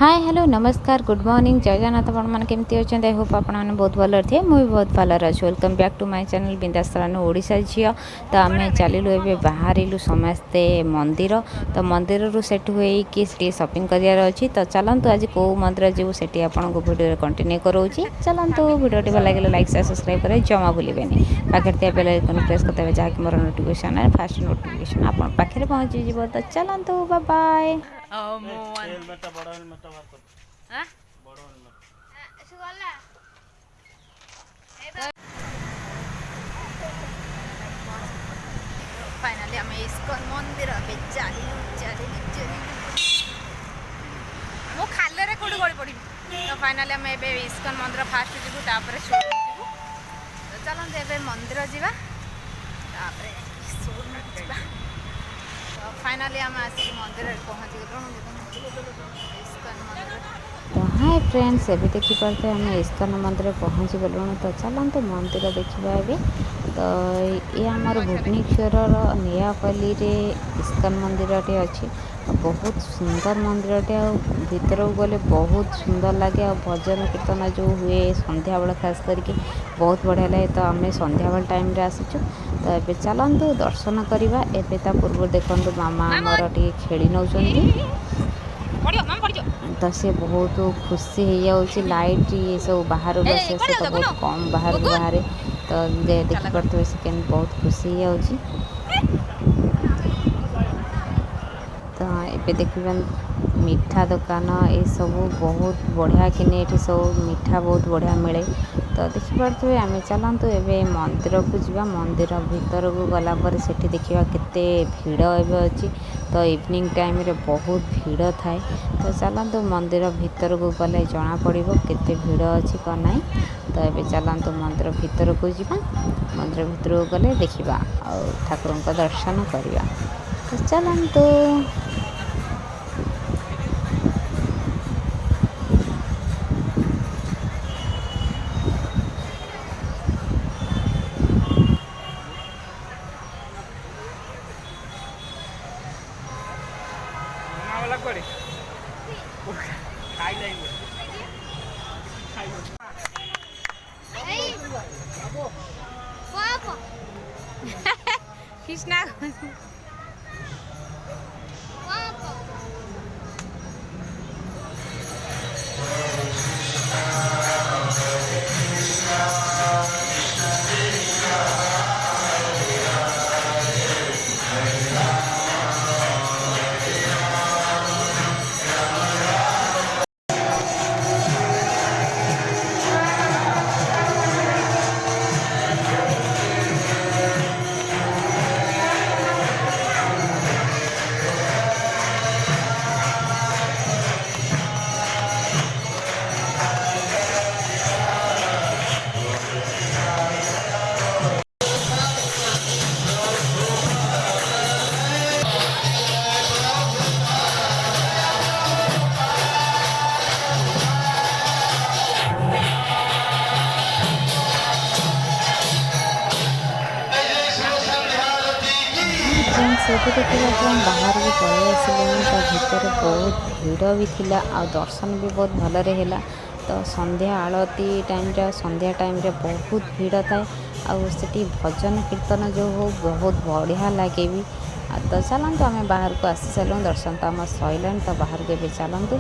Hi hello नमस्कार good morning जय जगन्नाथ आपने केमती अच्छा आई होप आप बहुत भल थे मुझे बहुत भल अच्छी welcome back to my channel बिंदास्त्रान ओडिशा झील तो आम चलू ए बाहर समस्ते मंदिर तो मंदिर रू सेठ होती शॉपिंग करार अच्छी तो चलतु आज कौ मंदिर जीव से आपको भिडियो कंटिन्यू करोची चलतु भिडियो भल लगे लाइक से सब्सक्राइब करें जमा भूलें पाखे बेल आइकन प्रेस करते जहाँकि मोर नोटिफिकेशन है फास्ट नोटिफिकेशन आप पाखे पहुँची तो चलतु बाय बाय। फाइनाली आम इस्कन मंदिर चलू मु खाले कौट गड़ी पड़ी तो फाइनाली आम इस्कन मंदिर फास्ट जीवु तापर जीवु तो चलते ए मंदिर जावा तो फाइनाली आम आसिक मंदिर पहुँची गलु इस्कन मंदिर तो हाय फ्रेंड्स अभी देखिपे आम इस्कन मंदिर पहुँची गलु तो चलते मंदिर देखा ए तो ये आमर भुवनेश्वर नयापल्ली रे इस्कन मंदिर टे अच्छी बहुत सुंदर मंदिर टे भीतर गले बहुत सुंदर लगे और भजन कीर्तन जो हुए संध्या बेला खास करके बहुत बढ़िया लगे तो आम संध्या बेला टाइम रे आसीचु तो ये चलतु दर्शन करवा एवं पूर्व देखु मामा आमर टे खेली नौ तो सी बहुत खुशी हो जाऊँ लाइट ये सब बाहर बसे से तो बहुत कम बाहर बाहर तो देखिपे से केन बहुत खुशी हो जाऊँ तो ये देखिए मीठा दुकान ये सब बहुत बढ़िया किने ये सब मीठा बहुत बढ़िया मिले तो देखिपे आम चलतु ए मंदिर को जावा मंदिर भीतर को गलापर से देखा केते भीड़ एवं अच्छी तो इवनिंग टाइम रे बहुत भीड़ थाए तो चलतु मंदिर भीतर को गले जना पड़ो केते भीड़ अच्छी कौन ना तो ये चलतु मंदिर भीतर को जावा मंदिर भीतर को गले देखा और ठाकुर का दर्शन करवा तो चलतु कृष्णा से देखा बाहर भी पलि आसिले तो भीतर बहुत भीड़ भी थिला आ दर्शन भी बहुत भलरे है तो संध्या आलती टाइम संध्या टाइम रे बहुत भीड़ थाए आठी भजन कीर्तन जो हो बहुत बढ़िया लगे भी तो चलतु आम बाहर को आसी सारूँ दर्शन तो आम सैलान तो बाहर के चलतु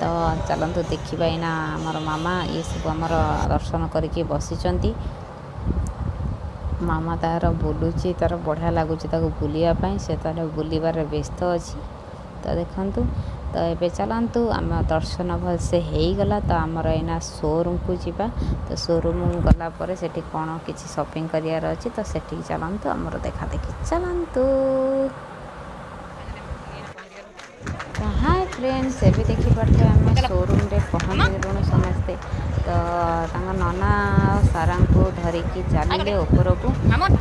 तो चलतु देखा ना आमर मामा ये सब आमर दर्शन करके बसी मामा तार बुलूची तार बढ़िया लगुच बुलापाई से तार बुलबार व्यस्त अच्छी तो देखु तो ये चलतु आम दर्शन भल से होगला तो आमर एना शोरूम को जीवा तो शोरूम गलापर से कौन किसी शॉपिंग करार अच्छी तो से चलतु आमर देखा देखी चलतु तो हाय फ्रेंड्स एवं देखिपे आम शोरूम रे पहुँच गलु समस्ते तो नना सारा को धरिकी चलिए ऊपर को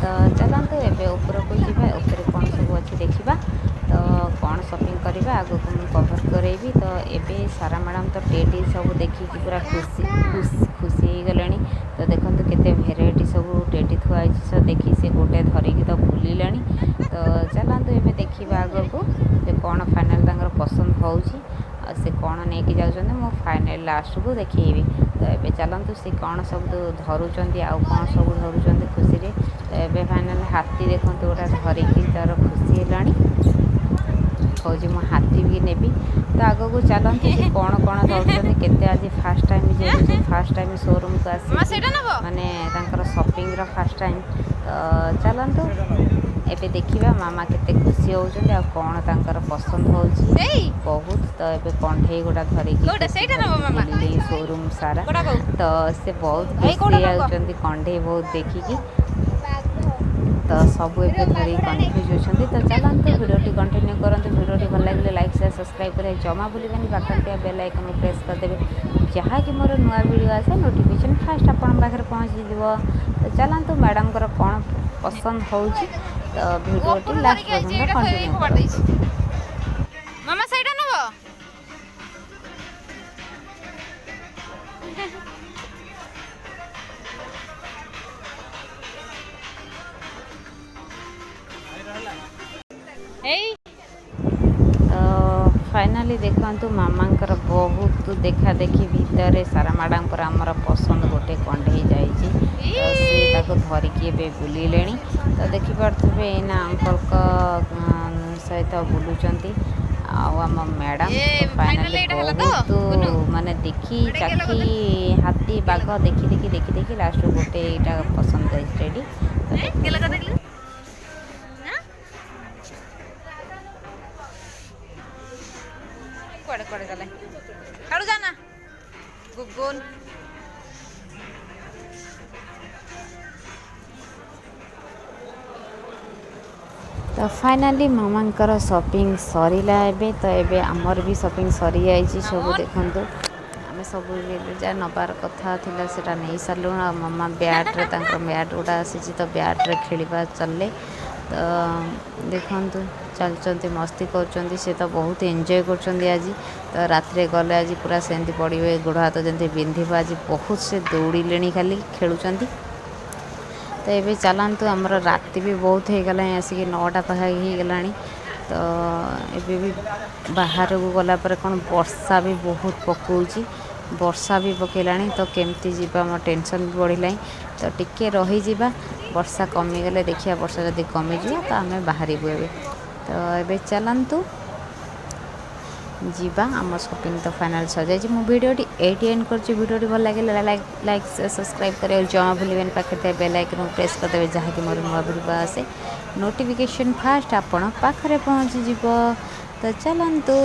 तो चलतु एवं ऊपर को जावा ऊपर कौन सब अच्छी देखा तो कौन शॉपिंग करवा आगे को मुझे कवर करेबी तो एबे सारा मैडम तो टेडी सब देखिकी पूरा खुशी हो गले तो देखो केते भेराइटी सब टेडी थुआई सब देखी से गोटे धरिकी तो बुलिले तो चलतु एवं देखा आग को कौन फाइनाल पसंद हो से कौन ନେଇକି ଯାଉଛନ୍ତି ମୁଁ ଫାଇନାଲ୍ ଲାଷ୍ଟକୁ ଦେଖେଇବି। ତ ଏବେ ଚାଲନ୍ତୁ ସେ କ'ଣ ସବୁ ଧରୁଛନ୍ତି ଆଉ କ'ଣ ସବୁ ଧରୁଛନ୍ତି ଖୁସିରେ। ତ ଏବେ ଫାଇନାଲ୍ ହାତୀ ଦେଖନ୍ତୁ ଗୋଟେ ଧରିକି ତା'ର ଖୁସି ହେଲାଣି, କହୁଛି ମୁଁ ହାତୀ ବି ନେବି। ତ ଆଗକୁ ଚାଲନ୍ତୁ ସେ କ'ଣ ଧରୁଛନ୍ତି, କେତେ ଆଜି ଫାର୍ଷ୍ଟ ଟାଇମ୍ ଯେହେତୁ ସେ ଫାର୍ଷ୍ଟ ଟାଇମ୍ ସୋରୁମ୍କୁ ଆସିଛି, ମାନେ ତାଙ୍କର ସପିଂର ଫାର୍ଷ୍ଟ ଟାଇମ୍। ତ ଚାଲନ୍ତୁ ଏବେ ଦେଖିବା ମାମା କେତେ ଖୁସି ହେଉଛନ୍ତି ଆଉ କ'ଣ ତାଙ୍କର ପସନ୍ଦ ହେଉଛି ବହୁତ। ତ ଏବେ କଣ୍ଢେଇ ଗୁଡ଼ା ଧରିକି ବୁଲିଲେ ସୋରୁମ୍ ସାରା, ତ ସେ ବହୁତ ଖୁସି ହେଉଛନ୍ତି କଣ୍ଢେଇ ବହୁତ ଦେଖିକି। ତ ସବୁ ଏବେ ଧରି କନଫ୍ୟୁଜ୍ ଅଛନ୍ତି। ତ ଚାଲନ୍ତୁ ଭିଡ଼ିଓଟି କଣ୍ଟିନ୍ୟୁ କରନ୍ତୁ। ଭିଡ଼ିଓଟି ଭଲ ଲାଗିଲେ ଲାଇକ୍ ସେୟାର ସବସ୍କ୍ରାଇବ୍ କରିବା ଜମା ଭୁଲିବେନି। ପାଖରେ ଥିବା ବେଲ୍ ଆଇକନ୍କୁ ପ୍ରେସ୍ କରିଦେବେ, ଯାହାକି ମୋର ନୂଆ ଭିଡ଼ିଓ ଆସେ ନୋଟିଫିକେସନ୍ ଫାର୍ଷ୍ଟ ଆପଣଙ୍କ ପାଖରେ ପହଞ୍ଚିଯିବ। ତ ଚାଲନ୍ତୁ ମ୍ୟାଡ଼ାମଙ୍କର କ'ଣ ପସନ୍ଦ ହେଉଛି, ତ ଭିଡ଼ିଓଟି ଲାଷ୍ଟ ପର୍ଯ୍ୟନ୍ତ କଣ୍ଟିନ୍ୟୁ କରନ୍ତୁ। ମାମା ସେଇଟା ନେବ। ଫାଇନାଲି ଦେଖନ୍ତୁ ମାମାଙ୍କର ବହୁତ ଦେଖା ଦେଖି ଭିତରେ ସାରା ମ୍ୟାଡ଼ାମଙ୍କର ଆମର ପସନ୍ଦ ଗୋଟେ କଣ୍ଢେଇ ଯାଇଛି। ତ ସେ ତାକୁ ଧରିକି ଏବେ ବୁଲିଲେଣି। ତ ଦେଖିପାରୁଥିବେ ଏଇନା ଅଙ୍କଲଙ୍କ ସହିତ ବୁଲୁଛନ୍ତି ଆଉ ଆମ ମ୍ୟାଡ଼ାମ୍। ତ ଫାଇନାଲି ବହୁତ ମାନେ ଦେଖି ଚାଖି ହାତୀ ବାଘ ଦେଖି ଲାଷ୍ଟକୁ ଗୋଟେ ଏଇଟା ପସନ୍ଦ ଯାଇଛି ରେଡ଼ି। କୁଆଡ଼େ ଗଲେ ଛାଡ଼ୁ ଯାନା ଗୁଗୁଲ। ତ ଫାଇନାଲି ମାମାଙ୍କର ସପିଂ ସରିଲା ଏବେ। ତ ଏବେ ଆମର ବି ସପିଂ ସରିଯାଇଛି ସବୁ। ଦେଖନ୍ତୁ ଆମେ ସବୁ ଯାହା ନେବାର କଥା ଥିଲା ସେଇଟା ନେଇ ସାରିଲୁଣି। ଆଉ ମାମା ବ୍ୟାଟ୍ରେ ତାଙ୍କର ବ୍ୟାଟ୍ ଗୁଡ଼ା ଆସିଛି ତ ବ୍ୟାଟ୍ରେ ଖେଳିବା ଚାଲିଲେ। ତ ଦେଖନ୍ତୁ ଚାଲୁଛନ୍ତି ମସ୍ତି କରୁଛନ୍ତି, ସେ ତ ବହୁତ ଏନ୍ଜୟ କରୁଛନ୍ତି ଆଜି। ତ ରାତିରେ ଗଲେ ଆଜି ପୁରା ସେମିତି ପଡ଼ିବେ, ଗୋଡ଼ ହାତ ଯେମିତି ବିନ୍ଧିବ ଆଜି ବହୁତ। ସେ ଦୌଡ଼ିଲେଣି ଖାଲି ଖେଳୁଛନ୍ତି। ତ ଏବେ ଚାଲନ୍ତୁ ଆମର ରାତି ବି ବହୁତ ହେଇଗଲାଣି, ଆସିକି 9ଟା ପାଖାପାଖି ହେଇଗଲାଣି। ତ ଏବେ ବି ବାହାରକୁ ଗଲା ପରେ କ'ଣ ବର୍ଷା ବି ବହୁତ ପକାଉଛି, ବର୍ଷା ବି ପକାଇଲାଣି। ତ କେମିତି ଯିବା ମୋ ଟେନସନ୍ ବି ବଢ଼ିଲାଣି। ତ ଟିକେ ରହିଯିବା, ବର୍ଷା କମିଗଲେ ଦେଖିବା, ବର୍ଷା ଯଦି କମିଯିବ ତ ଆମେ ବାହାରିବୁ ଏବେ। ତ ଏବେ ଚାଲନ୍ତୁ ଯିବା, ଆମ ସପିଂ ତ ଫାଇନାଲ୍ ସରିଯାଇଛି। ମୁଁ ଭିଡ଼ିଓଟି ଏଇଠି ଏଣ୍ଡ କରୁଛି। ଭିଡ଼ିଓଟି ଭଲ ଲାଗିଲେ ଲାଇକ୍ ସବସ୍କ୍ରାଇବ୍ କରିବାକୁ ଜମା ଭୁଲିବେନି। ପାଖରେ ଥିବା ବେଲ୍ ଆଇକନ୍କୁ ପ୍ରେସ୍ କରିଦେବେ, ଯାହାକି ମୋର ନୂଆ ଭିଡ଼ିଓ ଆସେ ନୋଟିଫିକେସନ୍ ଫାର୍ଷ୍ଟ ଆପଣ ପାଖରେ ପହଞ୍ଚିଯିବ। ତ ଚାଲନ୍ତୁ।